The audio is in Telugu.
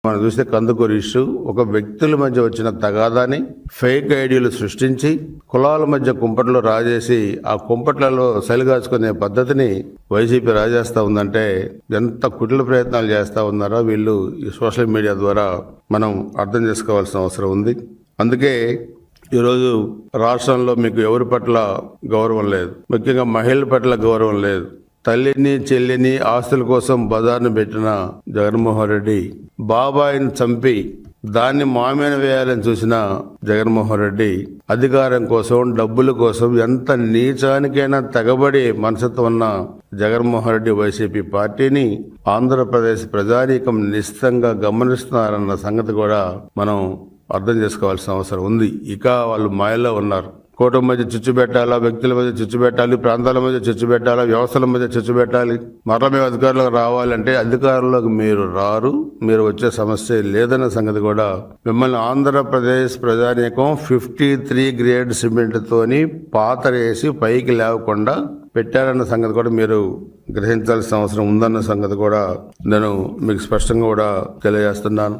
మనం చూస్తే కందుకూరు ఇష్యూ ఒక వ్యక్తుల మధ్య వచ్చిన తగాదాని ఫేక్ ఐడియాలు సృష్టించి కులాల మధ్య కుంపట్లు రాజేసి ఆ కుంపట్లలో సలిగాచుకునే పద్ధతిని వైసీపీ రాజేస్తా ఉందంటే ఎంత కుటిల ప్రయత్నాలు చేస్తా ఉన్నారో వీళ్ళు ఈ సోషల్ మీడియా ద్వారా మనం అర్థం చేసుకోవాల్సిన అవసరం ఉంది. అందుకే ఈరోజు రాష్ట్రంలో మీకు ఎవరి పట్ల గౌరవం లేదు, ముఖ్యంగా మహిళల పట్ల గౌరవం లేదు. తల్లిని చెల్లిని ఆస్తుల కోసం బజార్ను పెట్టిన జగన్మోహన్ రెడ్డి, బాబాయిని చంపి దాన్ని మామేన వేయాలని చూసిన జగన్మోహన్ రెడ్డి, అధికారం కోసం డబ్బుల కోసం ఎంత నీచానికైనా తెగబడి మనసుతో ఉన్న జగన్మోహన్ రెడ్డి వైసీపీ పార్టీని ఆంధ్రప్రదేశ్ ప్రజానీకం నిశ్చితంగా గమనిస్తున్నారన్న సంగతి కూడా మనం అర్థం చేసుకోవాల్సిన అవసరం ఉంది. ఇక వాళ్ళు మాయలో ఉన్నారు. కూటమి మధ్య చిచ్చు పెట్టాలా, వ్యక్తుల మధ్య చిచ్చు పెట్టాలి, ప్రాంతాల మధ్య చిచ్చు పెట్టాలా, వ్యవస్థల మధ్య చిచ్చు పెట్టాలి. మరలా మేము అధికారంలోకి రావాలంటే అధికారంలోకి మీరు రారు, మీరు వచ్చే సమస్య లేదన్న సంగతి కూడా మిమ్మల్ని ఆంధ్రప్రదేశ్ ప్రజానీకం 53 గ్రేడ్ సిమెంట్ తోని పాతరేసి పైకి లేవకుండా పెట్టారన్న సంగతి కూడా మీరు గ్రహించాల్సిన అవసరం ఉందన్న సంగతి కూడా నేను మీకు స్పష్టంగా కూడా తెలియజేస్తున్నాను.